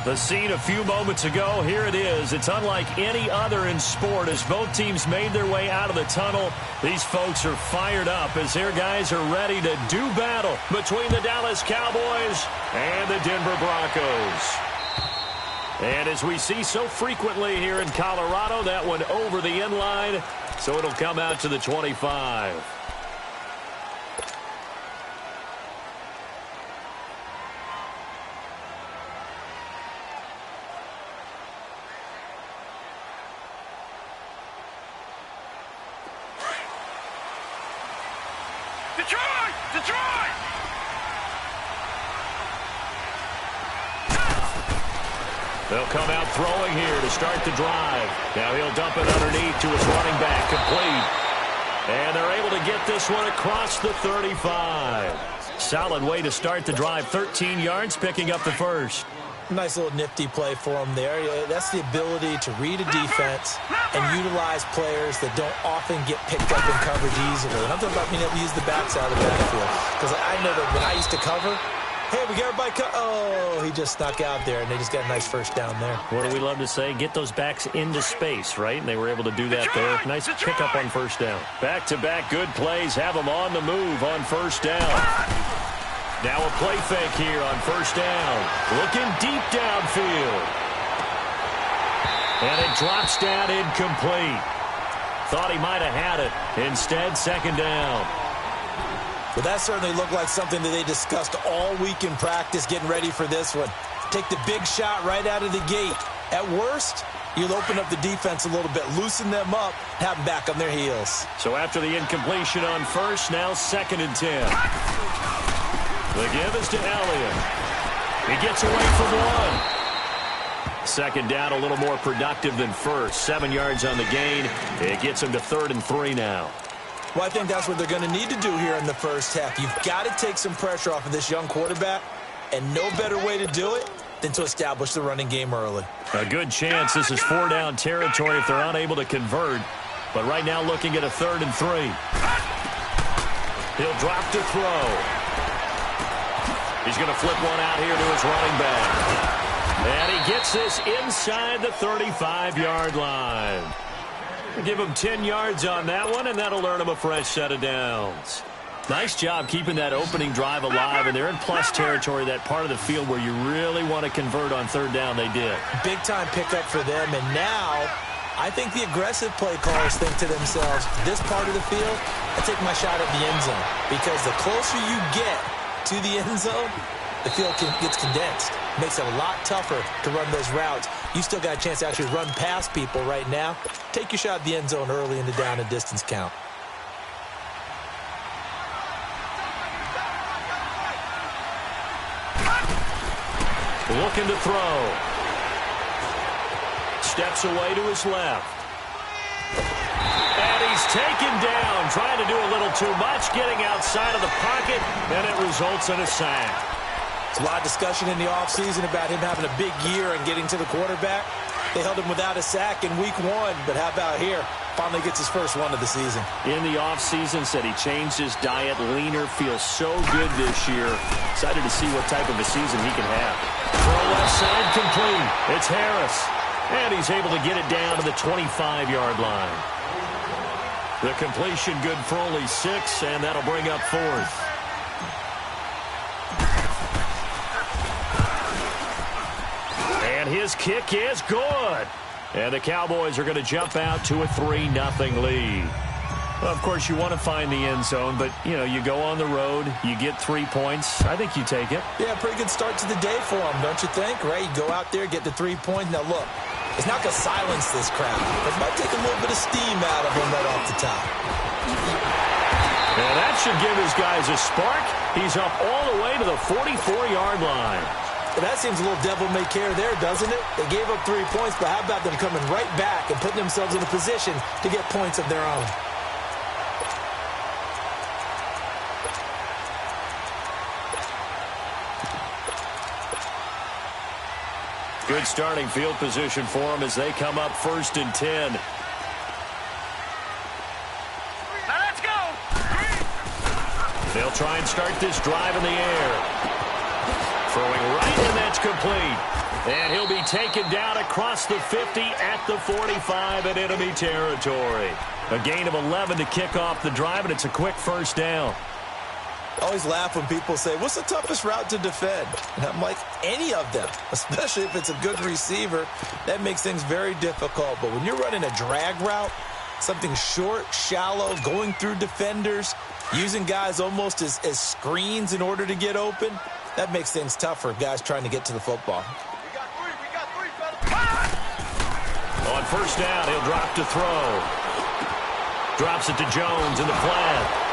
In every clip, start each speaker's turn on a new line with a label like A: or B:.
A: The scene a few moments ago, here it is. It's unlike any other in sport as both teams made their way out of the tunnel. These folks are fired up as their guys are ready to do battle between the Dallas Cowboys and the Denver Broncos. And as we see so frequently here in Colorado, that one over the end line, so it'll come out to the 25.
B: Detroit!
A: They'll come out throwing here to start the drive. Now he'll dump it underneath to his running back, complete. And they're able to get this one across the 35. Solid way to start the drive, 13 yards, picking up the first.
C: Nice little nifty play for him there. That's the ability to read a defense and utilize players that don't often get picked up in coverage easily. And I'm talking about being able to use the backside of the backfield. Because I know that when I used to cover, hey, we got everybody oh, he just snuck out there, and they just got a nice first down there.
A: What do we love to say? Get those backs into space, right? And they were able to do that there. Nice pickup on first down. Back-to-back good plays have them on the move on first down. Now a play fake here on first down. Looking deep downfield. And it drops down incomplete. Thought he might have had it. Instead, second down.
C: Well, that certainly looked like something that they discussed all week in practice getting ready for this one. Take the big shot right out of the gate. At worst, you'll open up the defense a little bit, loosen them up, have them back on their heels.
A: So after the incompletion on first, now 2nd and 10. The give is to Elliott. He gets away from one. Second down, a little more productive than first. 7 yards on the gain. It gets him to 3rd and 3 now.
C: Well, I think that's what they're going to need to do here in the first half. You've got to take some pressure off of this young quarterback, and no better way to do it than to establish the running game early.
A: A good chance this is 4-down territory if they're unable to convert. But right now looking at a 3rd and 3. He'll drop to throw. He's going to flip one out here to his running back. And he gets this inside the 35-yard line. Give him 10 yards on that one, and that'll earn him a fresh set of downs. Nice job keeping that opening drive alive, and they're in plus territory, that part of the field where you really want to convert on 3rd down. They did.
C: Big-time pickup for them, and now I think the aggressive play callers think to themselves, this part of the field, I take my shot at the end zone, because the closer you get to the end zone, the field gets condensed. Makes it a lot tougher to run those routes. You still got a chance to actually run past people right now. Take your shot at the end zone early in the down and distance count.
A: Looking to throw. Steps away to his left. And he's taken down, trying to do a little too much, getting outside of the pocket, and it results in a sack.
C: There's a lot of discussion in the offseason about him having a big year and getting to the quarterback. They held him without a sack in week 1, but how about here? Finally gets his first one of the season.
A: In the offseason, said he changed his diet, leaner, feels so good this year. Excited to see what type of a season he can have. Throw left side complete. It's Harris. And he's able to get it down to the 25-yard line. The completion good for only 6, and that'll bring up 4th. And his kick is good. And the Cowboys are going to jump out to a 3-0 lead. Well, of course, you want to find the end zone, but, you know, you go on the road, you get 3 points. I think you take it.
C: Yeah, pretty good start to the day for them, don't you think? Right? You go out there, get the 3 points. Now, look, it's not going to silence this crowd. It might take a little bit of steam out of them right off the top.
A: And that should give his guys a spark. He's up all the way to the 44-yard line.
C: Well, that seems a little devil-may-care there, doesn't it? They gave up 3 points, but how about them coming right back and putting themselves in a position to get points of their own?
A: Good starting field position for them as they come up 1st and 10.
B: Now let's go.
A: They'll try and start this drive in the air. Throwing right, and that's complete. And he'll be taken down across the 50 at the 45 in enemy territory. A gain of 11 to kick off the drive, and it's a quick first down.
C: I always laugh when people say, what's the toughest route to defend? And I'm like, any of them, especially if it's a good receiver. That makes things very difficult. But when you're running a drag route, something short, shallow, going through defenders, using guys almost as screens in order to get open, that makes things tough for guys trying to get to the football.
B: We got three, fellas.
A: On first down, he'll drop to throw. Drops it to Jones in the flat.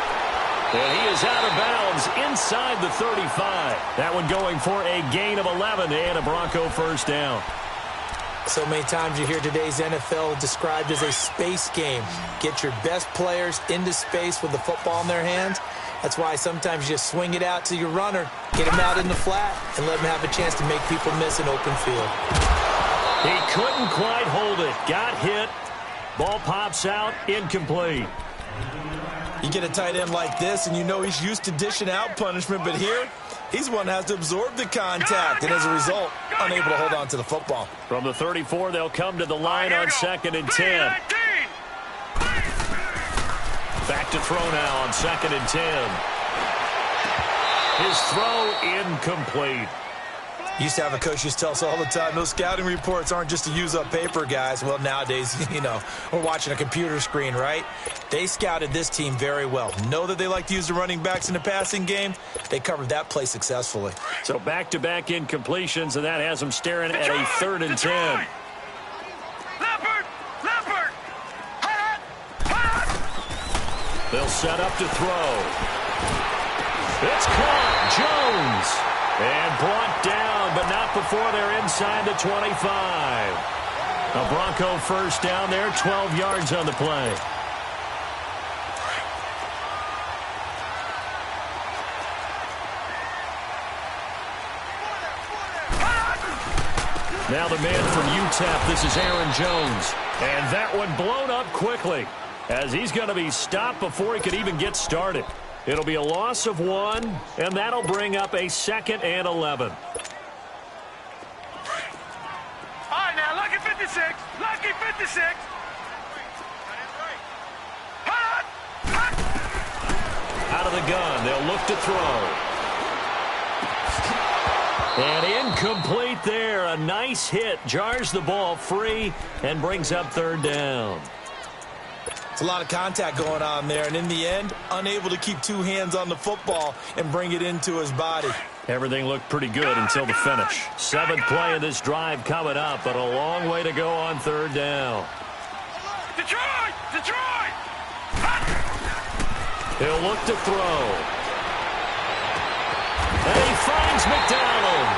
A: And he is out of bounds inside the 35. That one going for a gain of 11 and a Bronco first down.
C: So many times you hear today's NFL described as a space game. Get your best players into space with the football in their hands. That's why sometimes you just swing it out to your runner, get him out in the flat, and let him have a chance to make people miss an open field.
A: He couldn't quite hold it. Got hit. Ball pops out. Incomplete.
C: You get a tight end like this, and you know he's used to dishing out punishment, but here, he's one that has to absorb the contact, and as a result, unable to hold on to the football.
A: From the 34, they'll come to the line on 2nd and 10. Back to throw now on 2nd and 10. His throw incomplete.
C: Used to have a coach used to tell us all the time, those scouting reports aren't just to use up paper, guys. Well, nowadays, you know, we're watching a computer screen, right? They scouted this team very well. Know that they like to use the running backs in the passing game. They covered that play successfully.
A: So back-to-back incompletions, and that has them staring at a 3rd and 10.
B: Leopard!
A: They'll set up to throw. It's caught. Jones. And brought down, but not before they're inside the 25. A Bronco first down there, 12 yards on the play. Now the man from UTEP, this is Aaron Jones. And that one blown up quickly, as he's going to be stopped before he could even get started. It'll be a loss of 1, and that'll bring up a 2nd and 11.
B: All right, now, lucky 56. Lucky 56.
A: Out of the gun, they'll look to throw. And incomplete there. A nice hit. Jars the ball free and brings up 3rd down.
C: It's a lot of contact going on there, and in the end, unable to keep two hands on the football and bring it into his body.
A: Everything looked pretty good until the finish. 7th play of this drive coming up, but a long way to go on 3rd down.
B: Detroit! Detroit!
A: He'll look to throw. And he finds McDonald.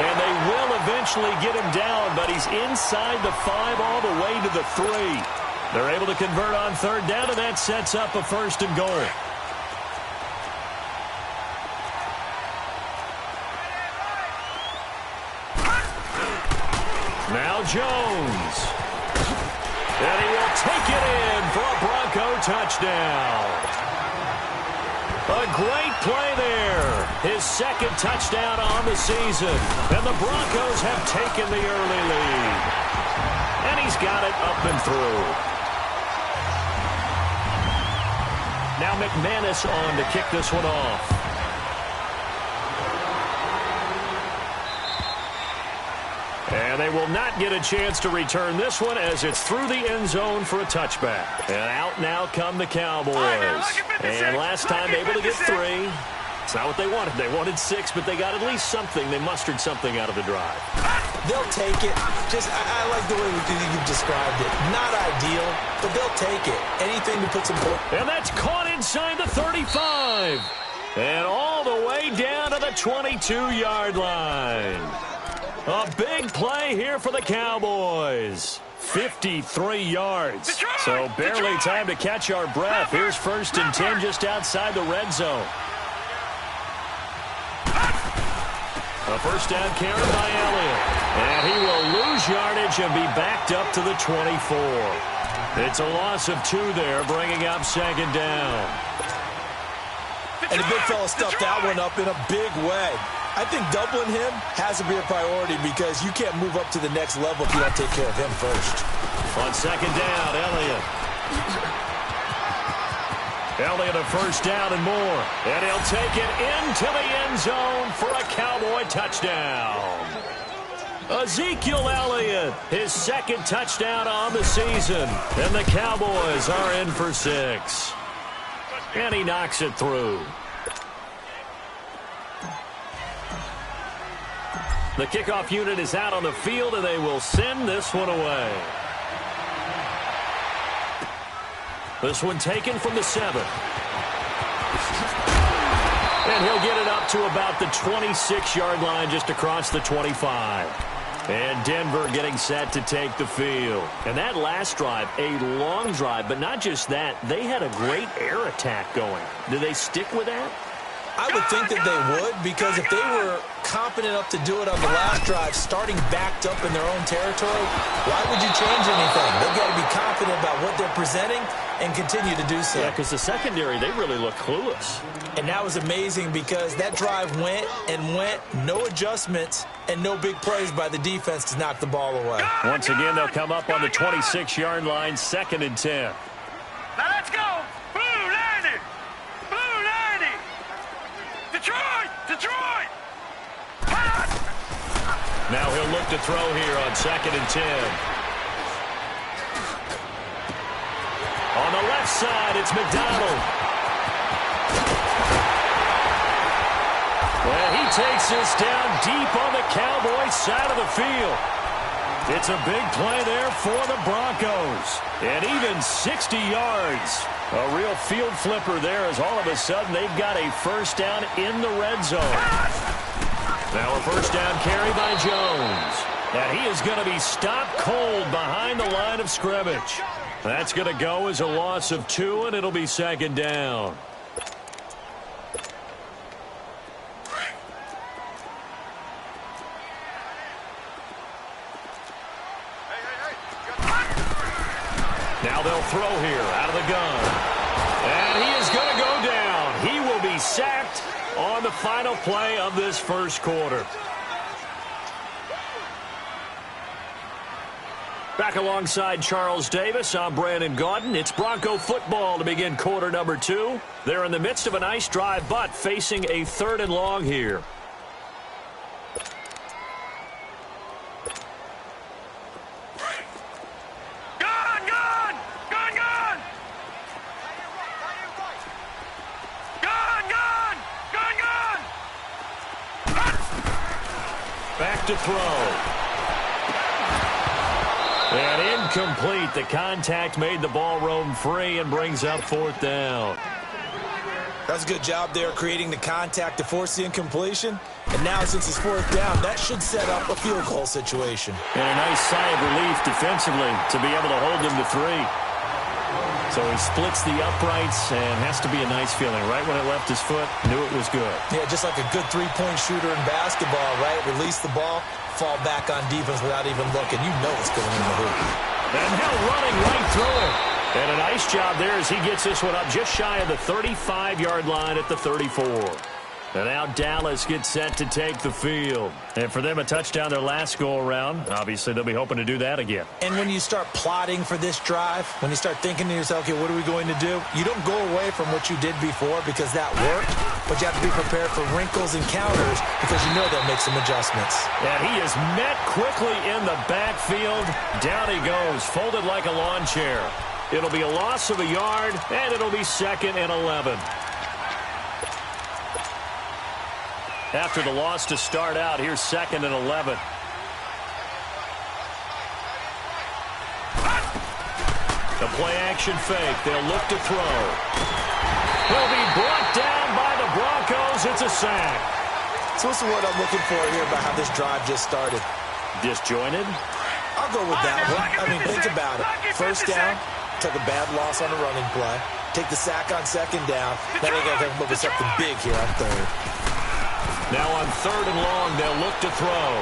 A: And they will eventually get him down, but he's inside the 5 all the way to the 3. They're able to convert on 3rd down, and that sets up a 1st and goal. Now Jones. And he will take it in for a Bronco touchdown. A great play there. His 2nd touchdown on the season. And the Broncos have taken the early lead. And he's got it up and through. Now McManus on to kick this one off. And they will not get a chance to return this one as it's through the end zone for a touchback. And out now come the Cowboys. And last time able to get 3. It's not what they wanted. They wanted 6, but they got at least something. They mustered something out of the drive.
C: They'll take it. I like the way you've described it. Not ideal, but they'll take it. Anything to put some points.
A: And that's caught inside the 35. And all the way down to the 22-yard line. A big play here for the Cowboys. 53 yards. So barely time to catch our breath. Here's 1st and 10 just outside the red zone. A first down carry by Elliott. And he will lose yardage and be backed up to the 24. It's a loss of 2 there, bringing up 2nd down.
C: And the big fella stuffed that one up in a big way. I think doubling him has to be a priority because you can't move up to the next level if you don't take care of him first.
A: On second down, Elliott. Elliott a first down and more. And he'll take it into the end zone for a Cowboy touchdown. Ezekiel Elliott, his second touchdown on the season. And the Cowboys are in for 6. And he knocks it through. The kickoff unit is out on the field, and they will send this one away. This one taken from the 7. And he'll get it up to about the 26-yard line, just across the 25. And Denver getting set to take the field. And that last drive, a long drive, but not just that. They had a great air attack going. Do they stick with that?
C: I would think that they would, because if they were confident enough to do it on the last drive, starting backed up in their own territory, why would you change anything? They've got to be confident about what they're presenting and continue to do so.
A: Yeah, because the secondary, they really look clueless.
C: And that was amazing because that drive went and went, no adjustments, and no big plays by the defense to knock the ball away.
A: Once again, they'll come up on the 26-yard line, 2nd and 10.
B: Now let's go. Blue 90. Blue 90. Detroit. Detroit.
A: Now he'll look to throw here on 2nd and 10. On the left side, it's McDonald. And he takes this down deep on the Cowboys side of the field. It's a big play there for the Broncos. And even 60 yards. A real field flipper there as all of a sudden they've got a first down in the red zone. Now a first down carry by Jones. And he is going to be stopped cold behind the line of scrimmage. That's going to go as a loss of 2, and it'll be 2nd down. Now they'll throw here out of the gun. And he is going to go down. He will be sacked on the final play of this first quarter. Back alongside Charles Davis, I'm Brandon Gaudin. It's Bronco football to begin quarter number 2. They're in the midst of a nice drive, but facing a 3rd and long here. Back to throw. And incomplete. The contact made the ball roam free and brings up 4th down.
C: That's a good job there creating the contact to force the incompletion. And now since it's 4th down, that should set up a field goal situation.
A: And a nice sigh of relief defensively to be able to hold them to 3. So he splits the uprights and has to be a nice feeling. Right when it left his foot, knew it was good.
C: Yeah, just like a good three-point shooter in basketball, right? Release the ball, fall back on defense without even looking. You know it's going in the hoop.
A: And Hill running right through it. And a nice job there as he gets this one up just shy of the 35-yard line at the 34. And now Dallas gets set to take the field. And for them, a touchdown their last go-around. Obviously, they'll be hoping to do that again.
C: And when you start plotting for this drive, when you start thinking to yourself, okay, what are we going to do? You don't go away from what you did before because that worked, but you have to be prepared for wrinkles and counters because you know they'll make some adjustments.
A: And he is met quickly in the backfield. Down he goes, folded like a lawn chair. It'll be a loss of a yard, and it'll be 2nd and 11. After the loss to start out, here's 2nd and 11. The play-action fake. They'll look to throw. He'll be brought down by the Broncos. It's a sack.
C: So what's the word I'm looking for here about how this drive just started?
A: Disjointed?
C: I'll go with that one. I mean, think about it. First down, took a bad loss on a running play. Take the sack on 2nd down. Now they got to come up with something big here on 3rd.
A: Now on 3rd and long, they'll look to throw.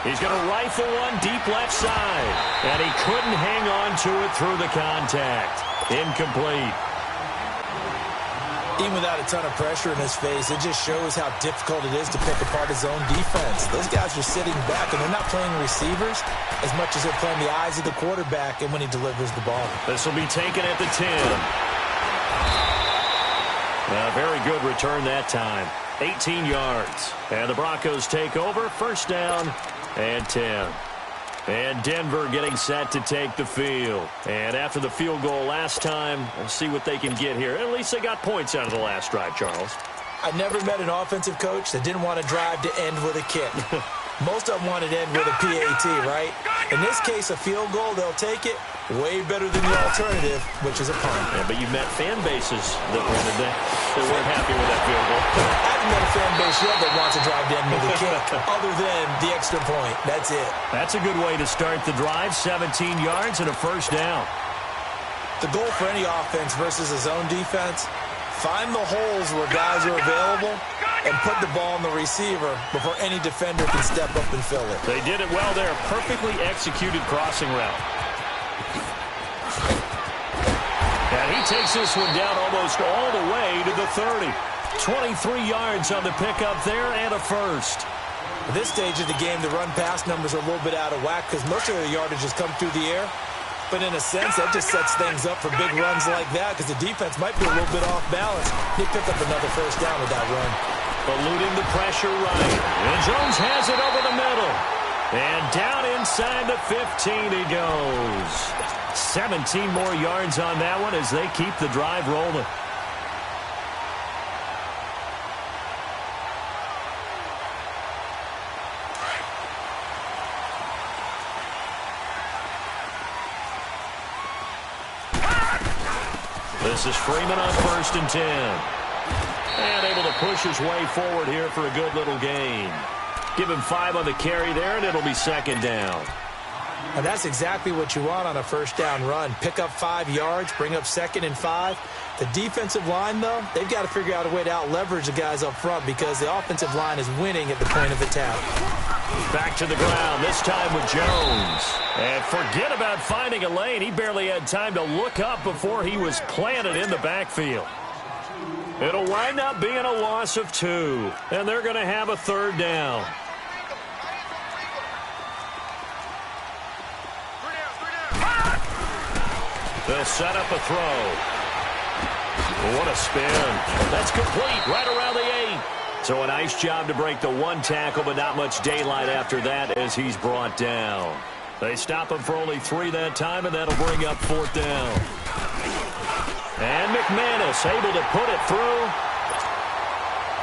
A: He's going to rifle one deep left side. And he couldn't hang on to it through the contact. Incomplete.
C: Even without a ton of pressure in his face, it just shows how difficult it is to pick apart his own defense. Those guys are sitting back, and they're not playing receivers as much as they're playing the eyes of the quarterback and when he delivers the ball.
A: This will be taken at the 10. A very good return that time. 18 yards. And the Broncos take over. First down and 10. And Denver getting set to take the field. And after the field goal last time, we'll see what they can get here. At least they got points out of the last drive, Charles.
C: I never met an offensive coach that didn't want to drive to end with a kick. Most of them wanted to end with a PAT, right? In this case, a field goal, they'll take it. Way better than the alternative, which is a punt.
A: Yeah, but you met fan bases that wanted that. They weren't happy with that field goal.
C: I haven't met a fan base yet that wants to drive to end with a kick, other than the extra point. That's it.
A: That's a good way to start the drive. 17 yards and a first down.
C: The goal for any offense versus a zone defense, find the holes where guys are available and put the ball on the receiver before any defender can step up and fill it.
A: They did it well there. Perfectly executed crossing route. And he takes this one down almost all the way to the 30. 23 yards on the pickup there and a first.
C: At this stage of the game, the run-pass numbers are a little bit out of whack because most of the yardage has come through the air. But in a sense, that just sets things up for big runs like that because the defense might be a little bit off balance. They pick up another first down with that run.
A: Eluding the pressure right. And Jones has it over the middle. And down inside the 15 he goes. 17 more yards on that one as they keep the drive rolling. This is Freeman on 1st and 10. And able to push his way forward here for a good little gain. Give him 5 on the carry there, and it'll be second down.
C: And that's exactly what you want on a first down run. Pick up 5 yards, bring up 2nd and 5. The defensive line, though, they've got to figure out a way to out-leverage the guys up front because the offensive line is winning at the point of attack.
A: Back to the ground, this time with Jones. And forget about finding a lane. He barely had time to look up before he was planted in the backfield. It'll wind up being a loss of 2. And they're going to have a third down. They'll set up a throw. What a spin. That's complete right around the 8. So a nice job to break the 1 tackle, but not much daylight after that as he's brought down. They stop him for only 3 that time, and that'll bring up 4th down. And McManus able to put it through.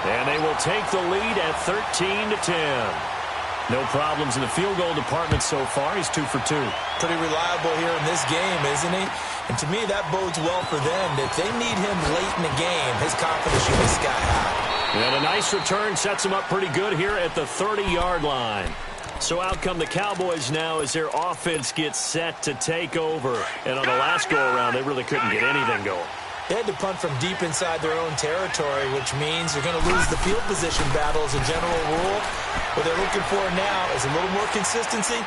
A: And they will take the lead at 13-10. No problems in the field goal department so far. He's 2 for 2.
C: Pretty reliable here in this game, isn't he? And to me, that bodes well for them. If they need him late in the game, his confidence should be sky high.
A: And a nice return sets him up pretty good here at the 30-yard line. So out come the Cowboys now as their offense gets set to take over. And on the last go-around, they really couldn't get anything going.
C: They had to punt from deep inside their own territory, which means you're going to lose the field position battle as a general rule. What they're looking for now is a little more consistency.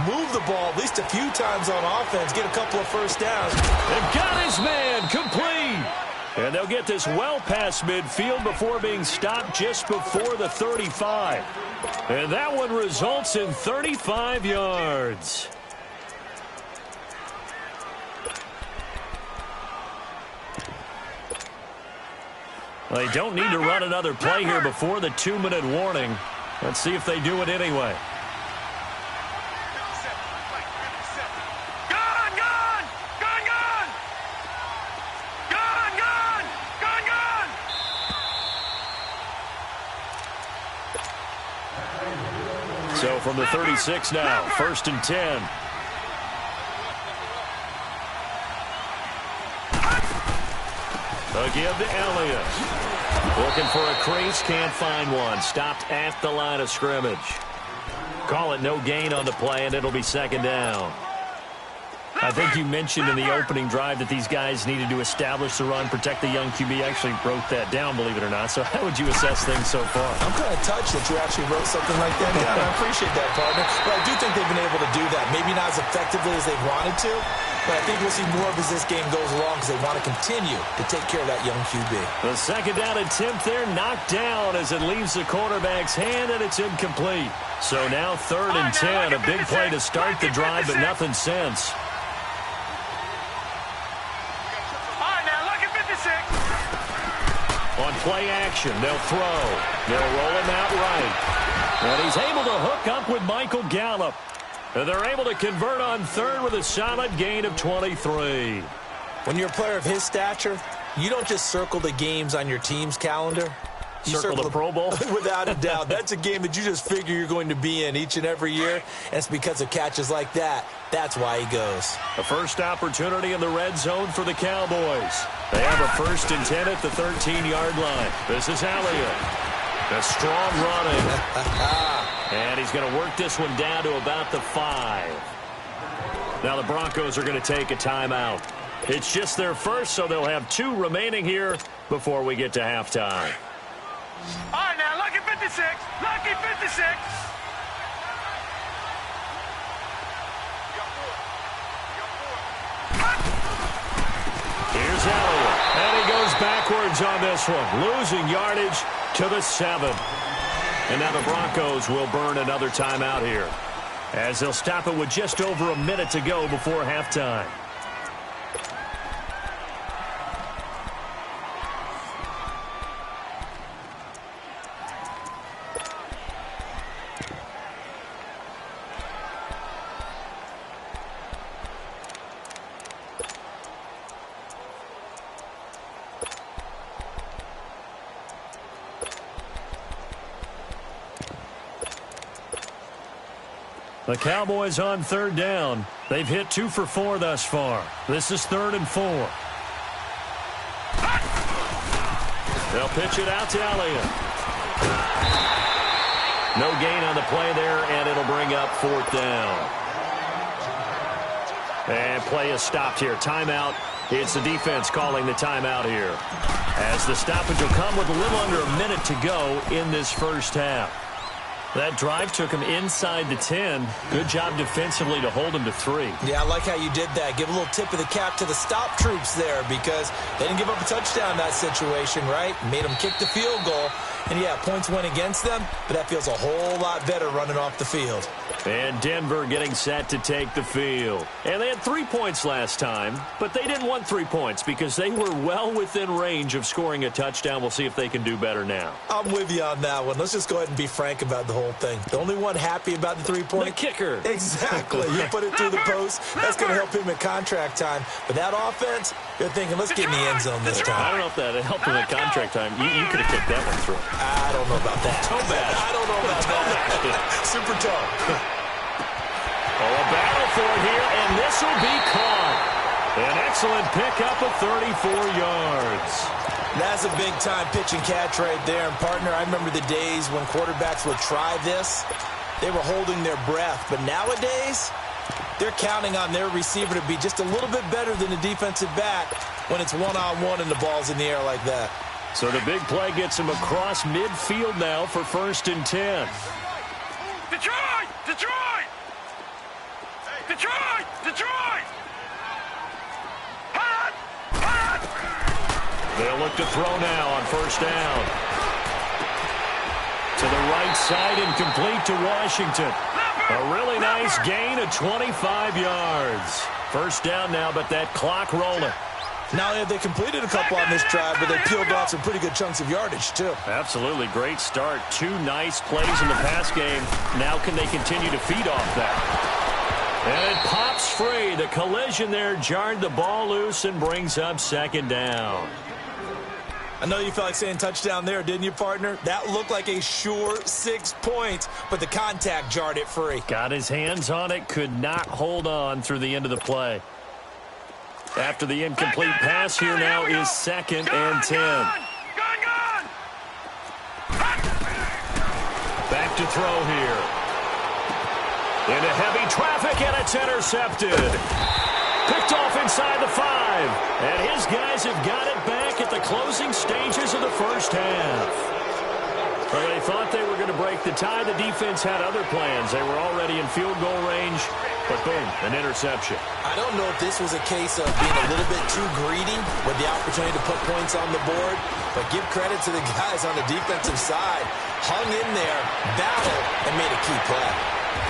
C: Move the ball at least a few times on offense. Get a couple of first downs.
A: They've got his man complete. And they'll get this well past midfield before being stopped just before the 35. And that one results in 35 yards. They don't need to run another play here before the 2-minute warning. Let's see if they do it anyway. So from the 36 now, 1st and 10. Again to Elliott. Looking for a crease, can't find one. Stopped at the line of scrimmage. Call it no gain on the play, and it'll be second down. I think you mentioned in the opening drive that these guys needed to establish the run, protect the young QB. I actually wrote that down, believe it or not. So how would you assess things so far?
C: I'm kind of touched that you actually wrote something like that down. I appreciate that, partner. But I do think they've been able to do that. Maybe not as effectively as they've wanted to. but I think we'll see more of as this game goes along because they want to continue to take care of that young QB.
A: The second down attempt there knocked down as it leaves the quarterback's hand, and it's incomplete. So now 3rd and 10, a big play to start the drive, but nothing since.
B: All right, now look at 56.
A: On play action, they'll throw. They'll roll him out right. And he's able to hook up with Michael Gallup. And they're able to convert on 3rd with a solid gain of 23.
C: When you're a player of his stature, you don't just circle the games on your team's calendar. You
A: circle the Pro Bowl?
C: Without a doubt. That's a game that you just figure you're going to be in each and every year. And it's because of catches like that. That's why he goes.
A: A first opportunity in the red zone for the Cowboys. They have a 1st and 10 at the 13-yard line. This is Elliott. A strong running. And he's going to work this one down to about the 5. Now the Broncos are going to take a timeout. It's just their first, so they'll have 2 remaining here before we get to halftime.
B: All right, now lucky 56. Lucky 56.
A: Here's Elliott. And he goes backwards on this one. Losing yardage to the 7. And now the Broncos will burn another timeout here, as they'll stop it with just over a minute to go before halftime. The Cowboys on 3rd down. They've hit 2 for 4 thus far. This is 3rd and 4. They'll pitch it out to Elliott. No gain on the play there, and it'll bring up 4th down. And play is stopped here. Timeout. It's the defense calling the timeout here, as the stoppage will come with a little under a minute to go in this first half. That drive took him inside the 10. Good job defensively to hold him to 3.
C: Yeah, I like how you did that. Give a little tip of the cap to the stop troops there, because they didn't give up a touchdown in that situation, right? Made them kick the field goal. And, yeah, points went against them, but that feels a whole lot better running off the field.
A: And Denver getting set to take the field. And they had 3 points last time, but they didn't want 3 points because they were well within range of scoring a touchdown. We'll see if they can do better now.
C: I'm with you on that one. Let's just go ahead and be frank about the whole thing. The only one happy about the 3-point?
A: The kicker.
C: Exactly. You put it through the post. That's going to help him at contract time. But that offense, you're thinking, let's get in the end zone this time.
A: I don't know if that helped him at contract time. You could have kicked that one through.
C: I don't know about that.
A: Toe bad.
C: I don't know about that. Super toe.
A: Oh, a battle for it here, and this will be caught. An excellent pickup of 34 yards.
C: That's a big-time pitch and catch right there. And, partner, I remember the days when quarterbacks would try this. They were holding their breath. But nowadays, they're counting on their receiver to be just a little bit better than the defensive back when it's one-on-one and the ball's in the air like that.
A: So the big play gets him across midfield now for 1st and 10.
B: Detroit! Detroit! Detroit! Detroit! Hot! Hot!
A: They'll look to throw now on 1st down. To the right side and complete to Washington. A really nice gain of 25 yards. 1st down now, but that clock rolling.
C: Not only have they completed a couple on this drive, but they peeled off some pretty good chunks of yardage, too.
A: Absolutely. Great start. 2 nice plays in the pass game. Now can they continue to feed off that? And it pops free. The collision there jarred the ball loose and brings up 2nd down.
C: I know you felt like saying touchdown there, didn't you, partner? That looked like a sure 6 points, but the contact jarred it free.
A: Got his hands on it, could not hold on through the end of the play. After the incomplete pass, here now is 2nd and 10. Back to throw here. Into heavy traffic, and it's intercepted. Picked off inside the 5. And his guys have got it back at the closing stages of the first half. Well, they thought they were going to break the tie. The defense had other plans. They were already in field goal range, but boom, an interception.
C: I don't know if this was a case of being a little bit too greedy with the opportunity to put points on the board, but give credit to the guys on the defensive side. Hung in there, battled, and made a key play.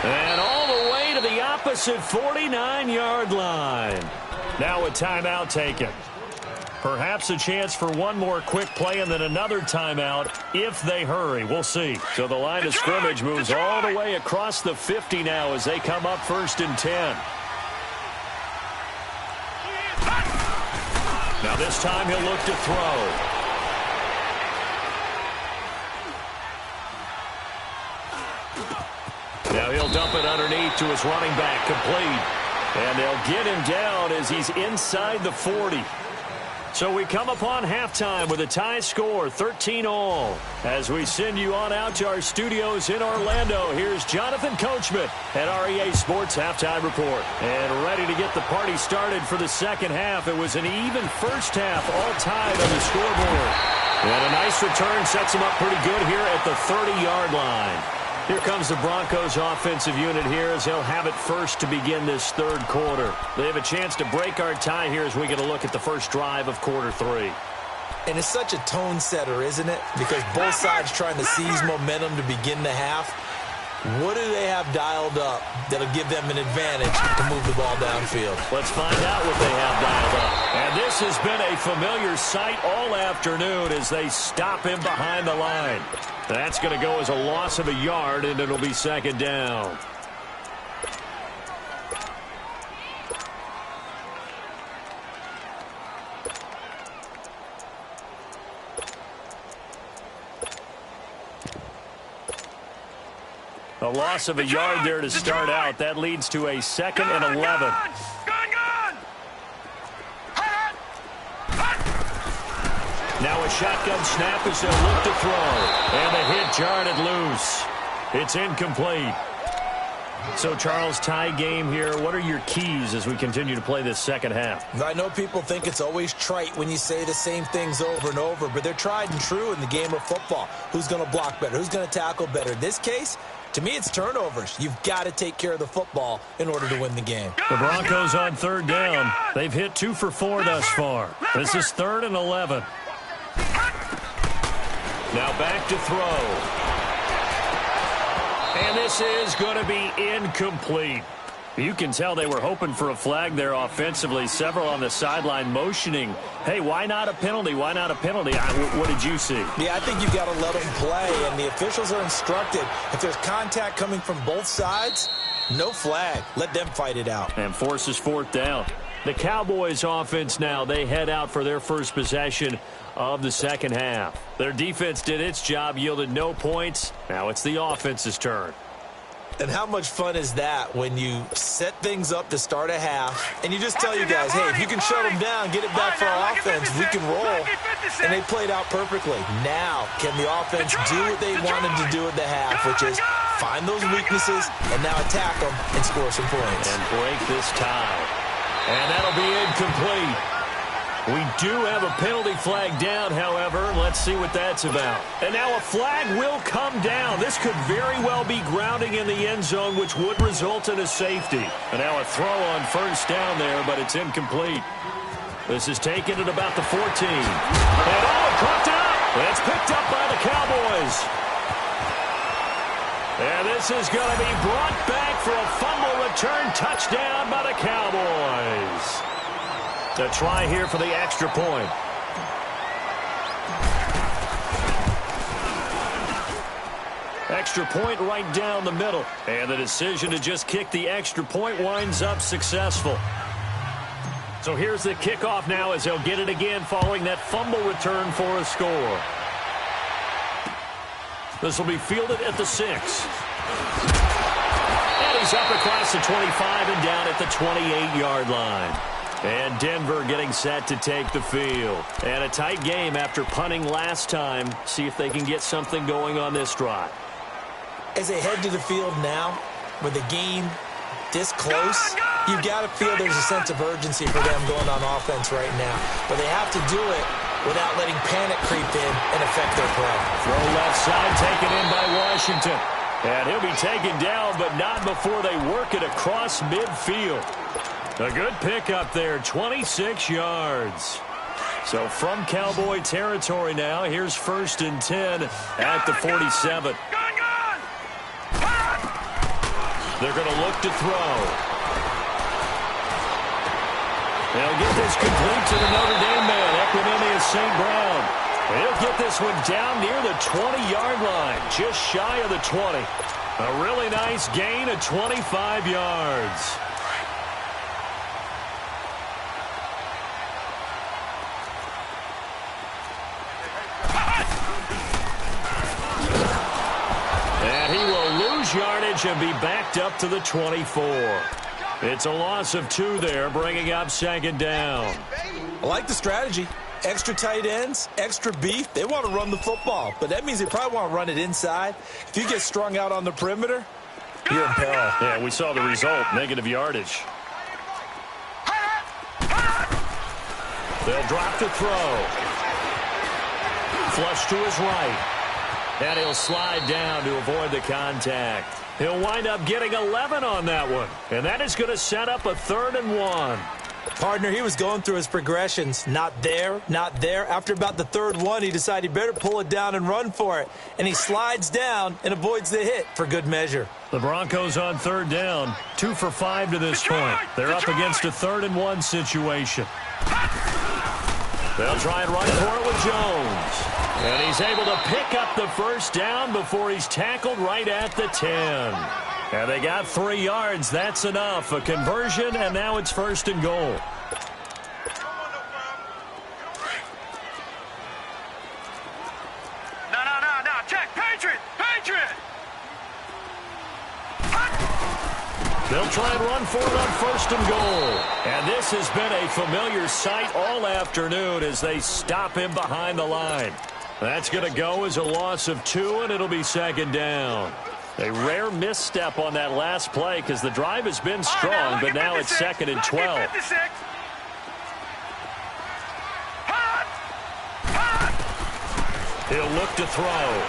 A: And all the way to the opposite 49-yard line. Now a timeout taken. Perhaps a chance for one more quick play and then another timeout if they hurry. We'll see. So the line of scrimmage moves all the way across the 50 now as they come up 1st and 10. Now this time he'll look to throw. Now he'll dump it underneath to his running back, complete. And they'll get him down as he's inside the 40. So we come upon halftime with a tie score, 13-all. As we send you on out to our studios in Orlando, here's Jonathan Coachman at REA Sports Halftime Report. And ready to get the party started for the second half. It was an even first half, all tied on the scoreboard. And a nice return sets them up pretty good here at the 30-yard line. Here comes the Broncos offensive unit here as they'll have it first to begin this third quarter. They have a chance to break our tie here as we get a look at the first drive of quarter 3.
C: And it's such a tone setter, isn't it? Because both sides trying to seize momentum to begin the half. What do they have dialed up that'll give them an advantage to move the ball downfield?
A: Let's find out what they have dialed up. And this has been a familiar sight all afternoon as they stop him behind the line. That's going to go as a loss of a yard, and it'll be second down. A loss of a yard there to start out. That leads to a 2nd and 11. Now a shotgun snap as they'll look to throw. And the hit jarred loose. It's incomplete. So, Charles, tie game here. What are your keys as we continue to play this second half?
C: I know people think it's always trite when you say the same things over and over, but they're tried and true in the game of football. Who's going to block better? Who's going to tackle better? In this case, to me, it's turnovers. You've got to take care of the football in order to win the game.
A: The Broncos on 3rd down. They've hit 2 for 4 thus far. This is 3rd and 11. Now back to throw. And this is going to be incomplete. You can tell they were hoping for a flag there offensively. Several on the sideline motioning, hey, why not a penalty? Why not a penalty? What did you see?
C: Yeah, I think you've got to let them play, and the officials are instructed. If there's contact coming from both sides, no flag. Let them fight it out.
A: And forces 4th down. The Cowboys offense now, they head out for their first possession of the second half. Their defense did its job, yielded no points. Now it's the offense's turn.
C: And how much fun is that when you set things up to start a half and you just tell you guys, hey, if you can shut them down, get it back for our offense, we can roll. And they played out perfectly. Now, can the offense do what they wanted to do at the half, which is find those weaknesses and now attack them and score some points.
A: And break this tie. And that'll be incomplete. We do have a penalty flag down, however. Let's see what that's about. And now a flag will come down. This could very well be grounding in the end zone, which would result in a safety. And now a throw on 1st down there, but it's incomplete. This is taken at about the 14. And caught up. It's picked up by the Cowboys. And this is going to be brought back for a fumble return touchdown by the Cowboys. The try here for the extra point. Extra point right down the middle. And the decision to just kick the extra point winds up successful. So here's the kickoff now as they'll get it again following that fumble return for a score. This will be fielded at the 6. And he's up across the 25 and down at the 28-yard line. And Denver getting set to take the field. And a tight game after punting last time. See if they can get something going on this drive.
C: As they head to the field now, with the game this close, you've got to feel there's a sense of urgency for them going on offense right now. But they have to do it without letting panic creep in and affect their play.
A: Throw left side taken in by Washington. And he'll be taken down, but not before they work it across midfield. A good pickup there, 26 yards. So from Cowboy territory now, here's 1st and 10 at the 47. They're going to look to throw. They'll get this complete to the Notre Dame man, Equinemius St. Brown. He'll get this one down near the 20-yard line, just shy of the 20. A really nice gain of 25 yards. And he will lose yardage and be backed up to the 24. It's a loss of 2 there, bringing up 2nd down.
C: I like the strategy. Extra tight ends, extra beef. They want to run the football, but that means they probably want to run it inside. If you get strung out on the perimeter, you're in peril.
A: Yeah, we saw the result, negative yardage. They'll drop to throw. Flush to his right. And he'll slide down to avoid the contact. He'll wind up getting 11 on that one. And that is going to set up a 3rd and 1.
C: Partner, he was going through his progressions. Not there, not there. After about the 3rd one, he decided he better pull it down and run for it. And he slides down and avoids the hit for good measure.
A: The Broncos on 3rd down, 2 for 5 to this point. They're up against a 3rd and 1 situation. They'll try and run for it with Jones. And he's able to pick up the 1st down before he's tackled right at the 10. And they got 3 yards. That's enough. A conversion, and now it's 1st and goal.
B: No. Check. Patriot.
A: They'll try and run for it on 1st and goal. And this has been a familiar sight all afternoon as they stop him behind the line. That's going to go as a loss of 2, and it'll be 2nd down. A rare misstep on that last play because the drive has been strong, but now it's 2nd and 12. He'll look to throw.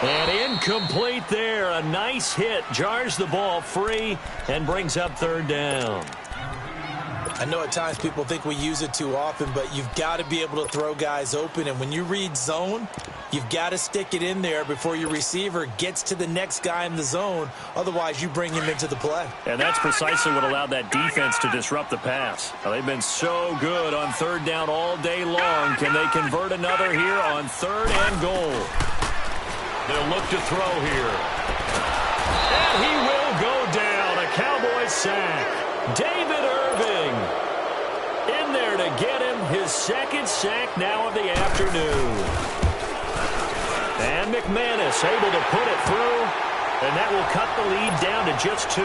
A: And incomplete there. A nice hit. Jars the ball free and brings up 3rd down.
C: I know at times people think we use it too often, but you've got to be able to throw guys open. And when you read zone, you've got to stick it in there before your receiver gets to the next guy in the zone. Otherwise, you bring him into the play.
A: And that's precisely what allowed that defense to disrupt the pass. Now, they've been so good on 3rd down all day long. Can they convert another here on 3rd and goal? They'll look to throw here. And he will go down. A Cowboy sack. David Irving in there to get him his 2nd sack now of the afternoon. And McManus able to put it through, and that will cut the lead down to just 2.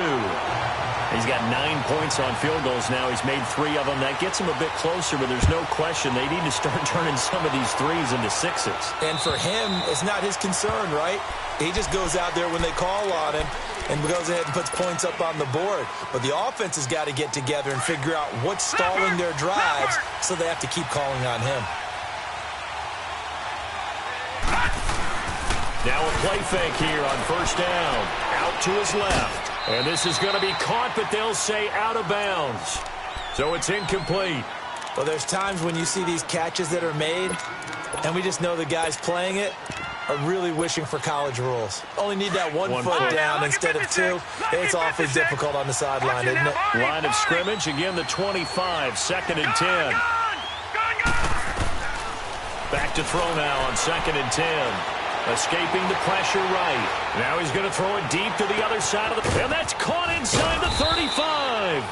A: He's got 9 points on field goals now. He's made 3 of them. That gets him a bit closer, but there's no question they need to start turning some of these 3s into 6s.
C: And for him, it's not his concern, right? He just goes out there when they call on him and goes ahead and puts points up on the board. But the offense has got to get together and figure out what's stalling their drives, so they have to keep calling on him.
A: Now a play fake here on 1st down. Out to his left. And this is going to be caught, but they'll say out of bounds. So it's incomplete.
C: Well, there's times when you see these catches that are made, and we just know the guys playing it are really wishing for college rules. Only need that one foot down instead of 2. It's awfully difficult on the sideline, isn't it?
A: Line of scrimmage, again the 25, 2nd and 10. Back to throw now on 2nd and 10. Escaping the pressure right. Now he's going to throw it deep to the other side of the... And that's caught inside the 35.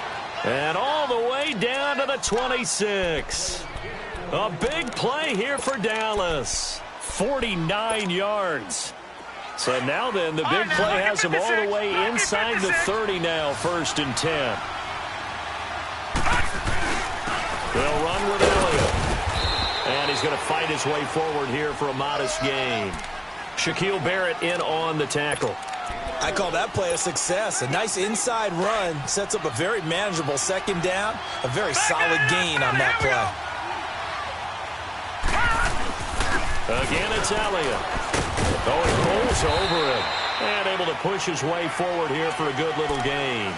A: And all the way down to the 26. A big play here for Dallas. 49 yards. So now then, the big play has him all the way inside the 30 now, 1st and 10. They'll run with Elliott. And he's going to fight his way forward here for a modest gain. Shaquille Barrett in on the tackle.
C: I call that play a success. A nice inside run sets up a very manageable second down. A very solid gain on that play.
A: Again, it's Elliott. Oh, he pulls over him. And able to push his way forward here for a good little gain.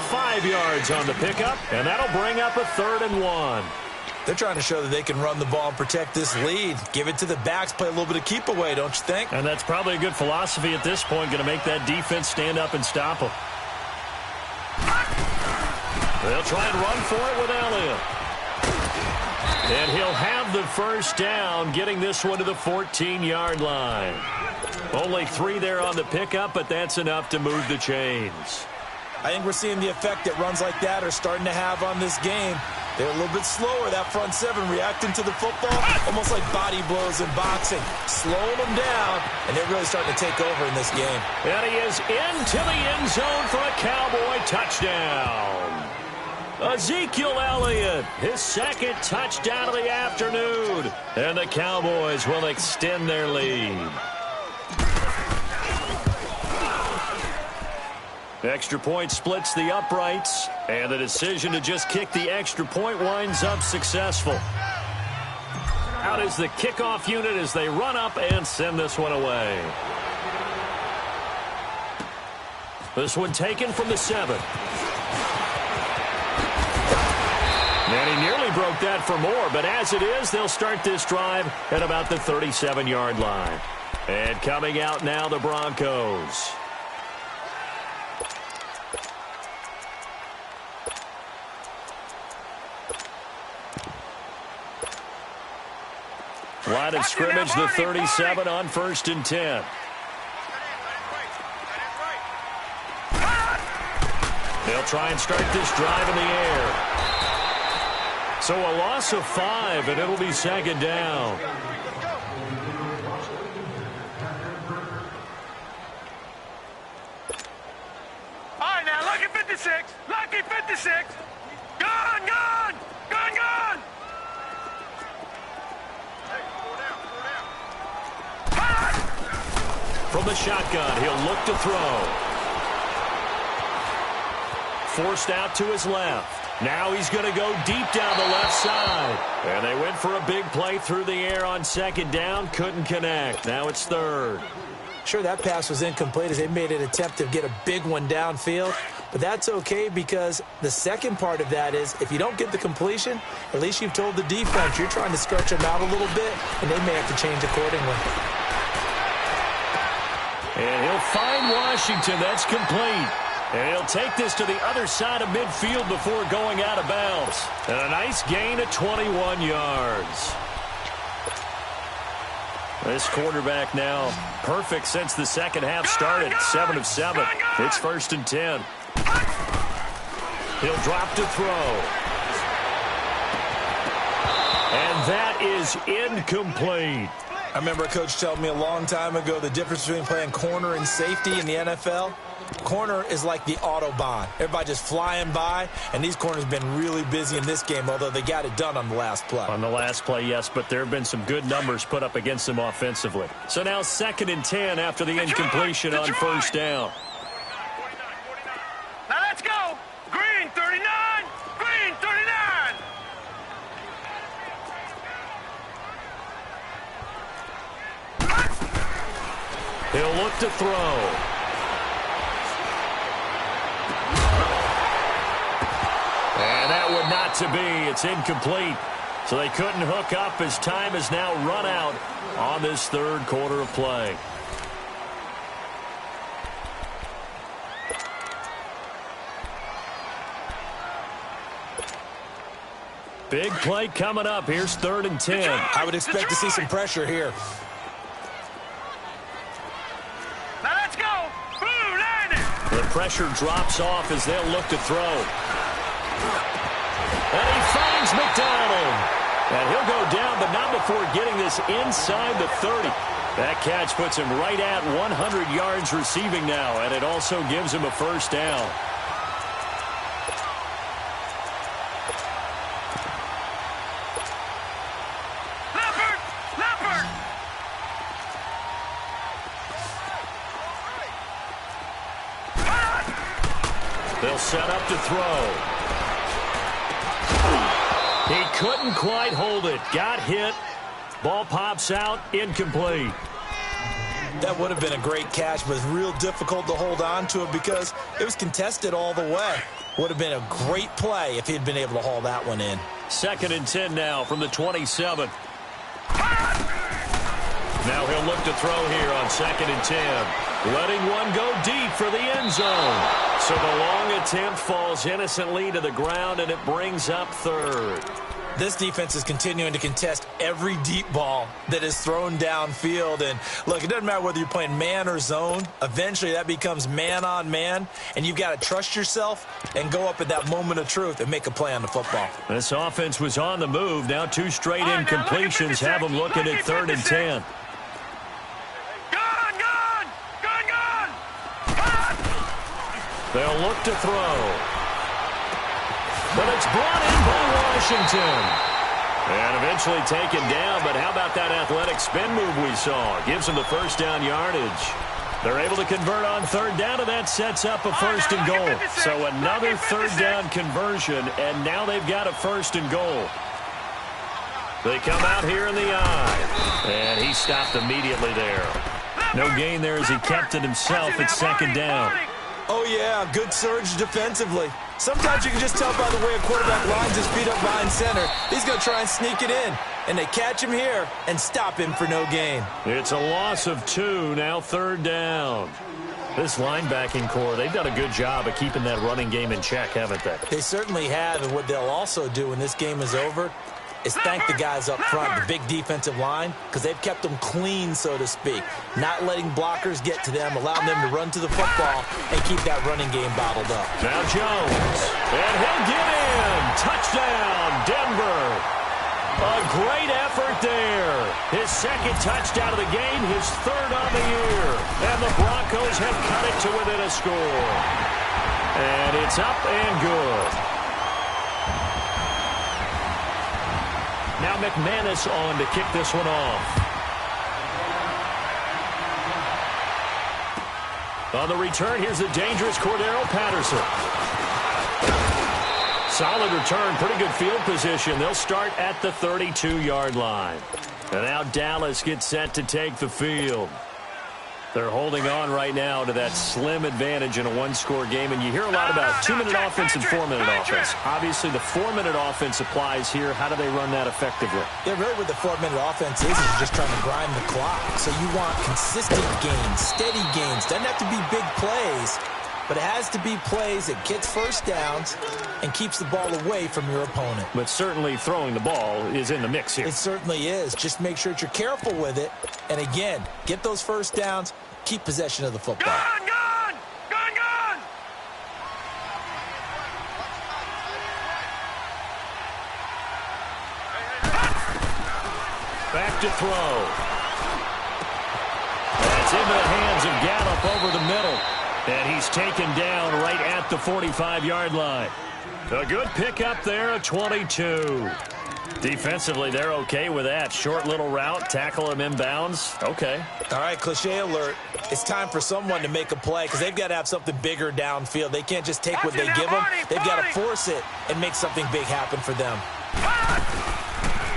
A: 5 yards on the pickup, and that'll bring up a 3rd and 1.
C: They're trying to show that they can run the ball and protect this lead. Give it to the backs, play a little bit of keep away, don't you think?
A: And that's probably a good philosophy at this point, going to make that defense stand up and stop them. They'll try and run for it with Elliott. And he'll have the first down, getting this one to the 14-yard line. Only 3 there on the pickup, but that's enough to move the chains.
C: I think we're seeing the effect that runs like that are starting to have on this game. They're a little bit slower, that front 7, reacting to the football, almost like body blows in boxing, slowing them down, and they're really starting to take over in this game.
A: And he is into the end zone for a Cowboy touchdown. Ezekiel Elliott, his 2nd touchdown of the afternoon, and the Cowboys will extend their lead. Extra point splits the uprights, and the decision to just kick the extra point winds up successful. Out is the kickoff unit as they run up and send this one away. This one taken from the 7. And he nearly broke that for more, but as it is, they'll start this drive at about the 37-yard line. And coming out now, the Broncos. Line of scrimmage, the 37 on 1st and 10. They'll try and start this drive in the air. So a loss of 5, and it'll be 2nd down.
B: All right, now, lucky 56. Lucky 56. Gone, gone. Gone, gone.
A: From the shotgun, he'll look to throw. Forced out to his left. Now he's going to go deep down the left side. And they went for a big play through the air on 2nd down. Couldn't connect. Now it's 3rd.
C: Sure, that pass was incomplete as they made an attempt to get a big one downfield. But that's okay because the second part of that is if you don't get the completion, at least you've told the defense you're trying to stretch them out a little bit, and they may have to change accordingly.
A: And he'll find Washington. That's complete. And he'll take this to the other side of midfield before going out of bounds. And a nice gain of 21 yards. This quarterback now perfect since the second half started. 7 of 7. It's 1st and 10. He'll drop to throw. And that is incomplete.
C: I remember a coach telling me a long time ago the difference between playing corner and safety in the NFL. Corner is like the Autobahn. Everybody just flying by, and these corners have been really busy in this game, although they got it done on the last play.
A: On the last play, yes, but there have been some good numbers put up against them offensively. So now 2nd and 10 after the incompletion on 1st down.
B: Now let's go. Green 39. Green 39.
A: He'll look to throw. And that would not to be. It's incomplete. So they couldn't hook up as time has now run out on this 3rd quarter of play. Big play coming up. Here's 3rd and 10.
C: I would expect to see some pressure here.
B: Now let's go. Blue landing.
A: The pressure drops off as they'll look to throw. And he finds McDonald. And he'll go down, but not before getting this inside the 30. That catch puts him right at 100 yards receiving now, and it also gives him a 1st down. He'll set up to throw. He couldn't quite hold it. Got hit. Ball pops out. Incomplete.
C: That would have been a great catch, but it's real difficult to hold on to it because it was contested all the way. Would have been a great play if he'd been able to haul that one in.
A: 2nd and 10 now from the 27. Now he'll look to throw here on 2nd and 10. Letting one go deep for the end zone. So the long attempt falls innocently to the ground, and it brings up 3rd.
C: This defense is continuing to contest every deep ball that is thrown downfield. And, look, it doesn't matter whether you're playing man or zone. Eventually, that becomes man on man, and you've got to trust yourself and go up at that moment of truth and make a play on the football.
A: This offense was on the move. Now 2 straight incompletions have them looking at 3rd and 10. They'll look to throw. But it's brought in by Washington. And eventually taken down, but how about that athletic spin move we saw? Gives them the first down yardage. They're able to convert on 3rd down, and that sets up a 1st and goal. So another 3rd down conversion, and now they've got a 1st and goal. They come out here in the eye, and he stopped immediately there. No gain there as he kept it himself at 2nd down.
C: Oh, yeah, good surge defensively. Sometimes you can just tell by the way a quarterback lines his feet up behind center. He's going to try and sneak it in. And they catch him here and stop him for no gain.
A: It's a loss of 2, now 3rd down. This linebacking core, they've done a good job of keeping that running game in check, haven't they?
C: They certainly have, and what they'll also do when this game is over is thank the guys up front, the big defensive line, because they've kept them clean, so to speak. Not letting blockers get to them, allowing them to run to the football and keep that running game bottled up.
A: Now Jones, and he'll get in. Touchdown, Denver. A great effort there. His 2nd touchdown of the game, his 3rd on the year. And the Broncos have cut it to within a score. And it's up and good. Now McManus on to kick this one off. On the return, here's the dangerous Cordero Patterson. Solid return, pretty good field position. They'll start at the 32-yard line. And now Dallas gets set to take the field. They're holding on right now to that slim advantage in a 1-score game. And you hear a lot about 2-minute offense and 4-minute offense. Obviously, the 4-minute offense applies here. How do they run that effectively?
C: Yeah, really what the 4-minute offense is you're just trying to grind the clock. So you want consistent gains, steady gains. Doesn't have to be big plays, but it has to be plays that gets first downs and keeps the ball away from your opponent.
A: But certainly throwing the ball is in the mix here.
C: It certainly is. Just make sure that you're careful with it. And again, get those first downs. Keep possession of the football.
B: Gone, gone! Gone, gone!
A: Back to throw. That's into the hands of Gallup over the middle. And he's taken down right at the 45-yard line. A good pickup there at 22. Defensively, they're okay with that. Short little route, tackle him inbounds. Okay.
C: All right, cliche alert. It's time for someone to make a play because they've got to have something bigger downfield. They can't just take what they give them. They've got to force it and make something big happen for them.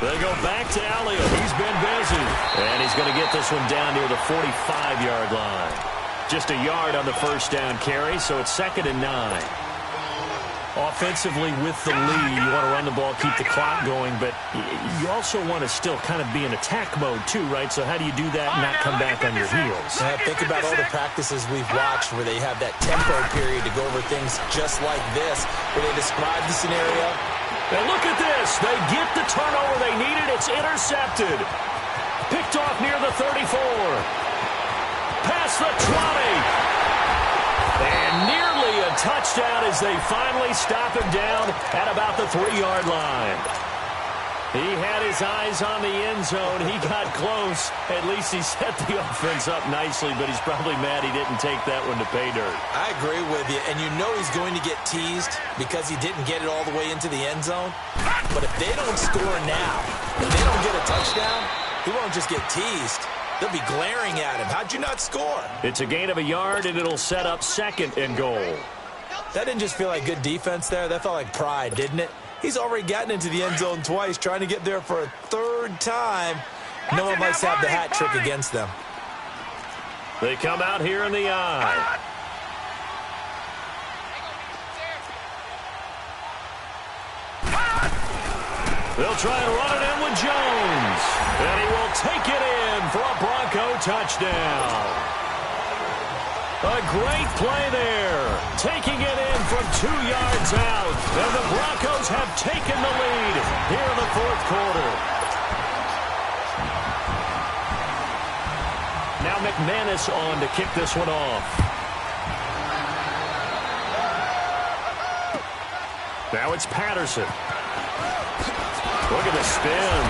A: They go back to Elliott. He's been busy. And he's going to get this one down near the 45-yard line. Just a yard on the first down carry, so it's 2nd and 9. Offensively with the lead, you want to run the ball, keep the clock going, but you also want to still kind of be in attack mode too, right? So how do you do that and not come back on your heels?
C: Think about all the practices we've watched where they have that tempo period to go over things just like this, where they describe the scenario.
A: And look at this. They get the turnover they needed. It's intercepted. Picked off near the 34. Past the 20. And nearly a touchdown as they finally stop him down at about the 3-yard line. He had his eyes on the end zone. He got close. At least he set the offense up nicely, but he's probably mad he didn't take that one to pay dirt.
C: I agree with you, and you know he's going to get teased because he didn't get it all the way into the end zone. But if they don't score now, if they don't get a touchdown, he won't just get teased. They'll be glaring at him. How'd you not score?
A: It's a gain of a yard, and it'll set up 2nd and goal.
C: That didn't just feel like good defense there. That felt like pride, didn't it? He's already gotten into the end zone twice, trying to get there for a third time. No one likes to have the hat trick against them.
A: They come out here in the eye. They'll try and run it in with Jones. And he will take it in for a Bronco touchdown. A great play there. Taking it in from 2 yards out. And the Broncos have taken the lead here in the fourth quarter. Now McManus on to kick this one off. Now it's Patterson. Look at the spin.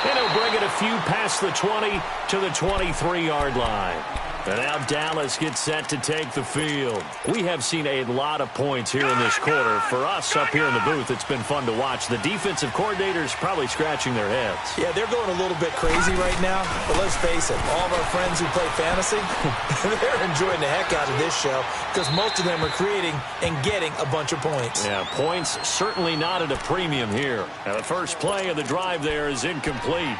A: And he'll bring it a few past the 20 to the 23-yard line. And now Dallas gets set to take the field. We have seen a lot of points here in this quarter. For us up here in the booth, it's been fun to watch. The defensive coordinators probably scratching their heads.
C: Yeah, they're going a little bit crazy right now. But let's face it, all of our friends who play fantasy, they're enjoying the heck out of this show because most of them are creating and getting a bunch of points.
A: Yeah, points certainly not at a premium here. And the first play of the drive there is incomplete.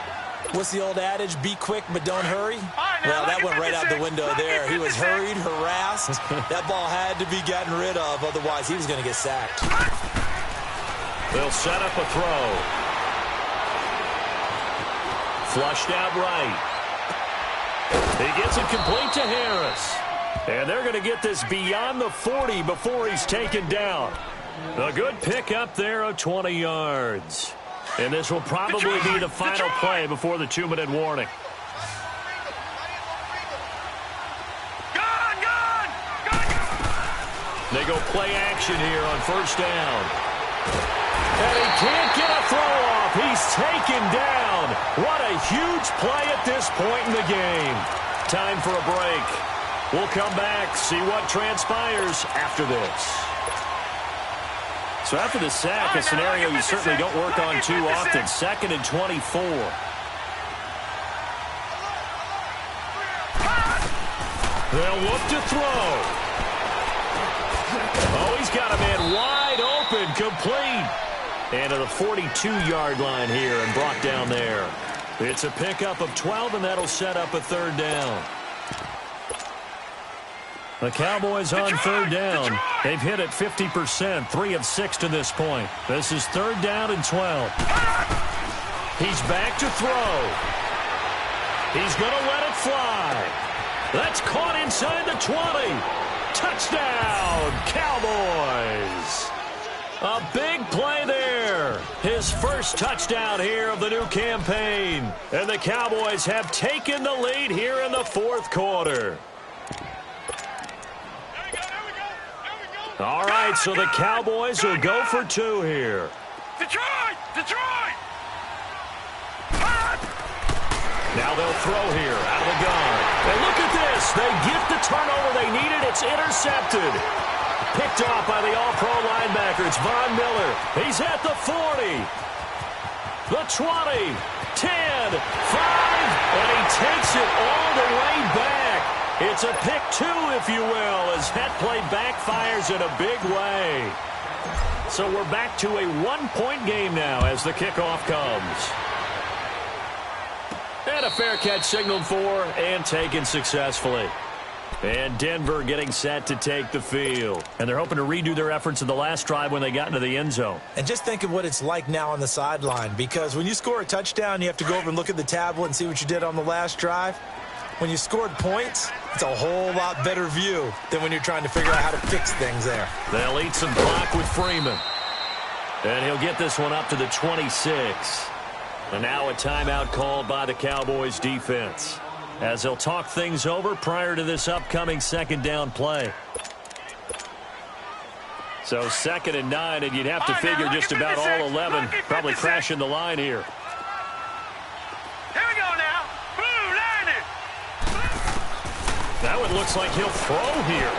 C: What's the old adage? Be quick, but don't hurry? Well, that went right out the window there. He was hurried, harassed. That ball had to be gotten rid of, otherwise he was going to get sacked.
A: They'll set up a throw. Flushed out right. He gets it complete to Harris. And they're going to get this beyond the 40 before he's taken down. A good pick up there of 20 yards. And this will probably be the final play before the 2-minute warning. They go play action here on first down. And he can't get a throw off. He's taken down. What a huge play at this point in the game. Time for a break. We'll come back, see what transpires after this. So after the sack, a scenario you certainly don't work on too often. 2nd and 24. They'll look to throw. Oh, he's got a man wide open, complete. And to the 42-yard line here and brought down there. It's a pickup of 12, and that'll set up a third down. The Cowboys on third down. They've hit it 50%, 3 of 6 to this point. This is 3rd down and 12. He's back to throw. He's going to let it fly. That's caught inside the 20. Touchdown, Cowboys. A big play there. His first touchdown here of the new campaign. And the Cowboys have taken the lead here in the fourth quarter. All right, so the Cowboys will go for 2 here.
B: Detroit! Detroit!
A: Now they'll throw here out of the gun. And look at this. They get the turnover they needed. It's intercepted. Picked off by the all-pro linebacker. It's Von Miller. He's at the 40. The 20. 10. 5. And he takes it all the way back. It's a pick 2, if you will, as that play backfires in a big way. So we're back to a 1-point game now as the kickoff comes. And a fair catch signaled for and taken successfully. And Denver getting set to take the field. And they're hoping to redo their efforts in the last drive when they got into the end zone.
C: And just think of what it's like now on the sideline, because when you score a touchdown, you have to go over and look at the tablet and see what you did on the last drive. When you scored points, it's a whole lot better view than when you're trying to figure out how to fix things there.
A: They'll eat some clock with Freeman. And he'll get this one up to the 26. And now a timeout called by the Cowboys defense, as they'll talk things over prior to this upcoming 2nd down play. So 2nd and 9, and you'd have to figure just about all 11 probably crashing the line here.
B: Here we go now. Blue landed.
A: Now it looks like he'll throw here.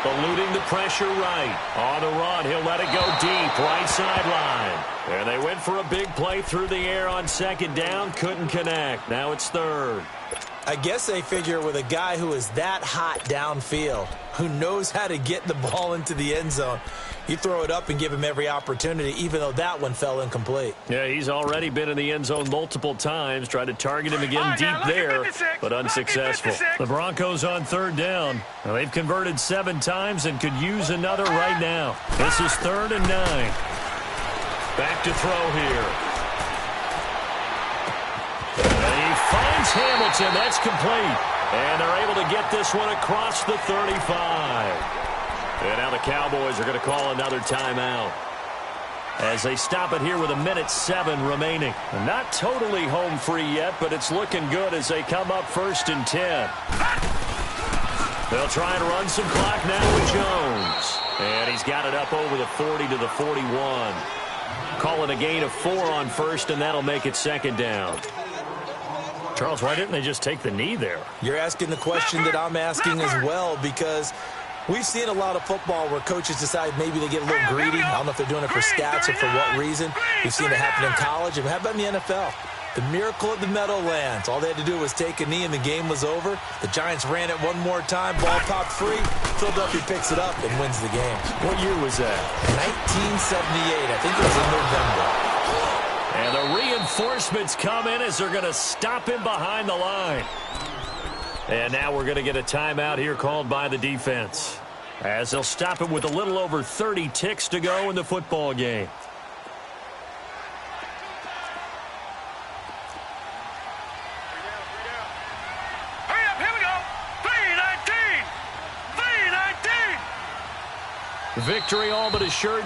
A: Eluding the pressure right. On the run, he'll let it go deep, right sideline. And they went for a big play through the air on 2nd down, couldn't connect. Now it's 3rd.
C: I guess they figure with a guy who is that hot downfield, who knows how to get the ball into the end zone, you throw it up and give him every opportunity, even though that one fell incomplete.
A: Yeah, he's already been in the end zone multiple times, tried to target him again deep there, but unsuccessful. The Broncos on third down. Now, they've converted 7 times and could use another right now. This is 3rd and 9. Back to throw here. And he finds Hamilton. That's complete. And they're able to get this one across the 35. And now the Cowboys are going to call another timeout as they stop it here with 1:07 remaining. Not totally home free yet, but it's looking good as they come up 1st and 10. They'll try and run some clock now with Jones. And he's got it up over the 40 to the 41. Calling a gain of 4 on 1st, and that'll make it 2nd down. Charles, why didn't they just take the knee there?
C: You're asking the question that I'm asking as well, because we've seen a lot of football where coaches decide maybe they get a little greedy. I don't know if they're doing it for stats or for what reason. We've seen it happen in college. And how about in the NFL? The miracle of the Meadowlands. All they had to do was take a knee and the game was over. The Giants ran it one more time. Ball popped free. Philadelphia picks it up and wins the game.
A: What year was that?
C: 1978. I think it was in November.
A: And the reinforcements come in as they're going to stop him behind the line. And now we're going to get a timeout here called by the defense, as they'll stop it with a little over 30 ticks to go in the football game.
B: Hurry up, here we go. 3:19. 3:19.
A: Victory all but assured.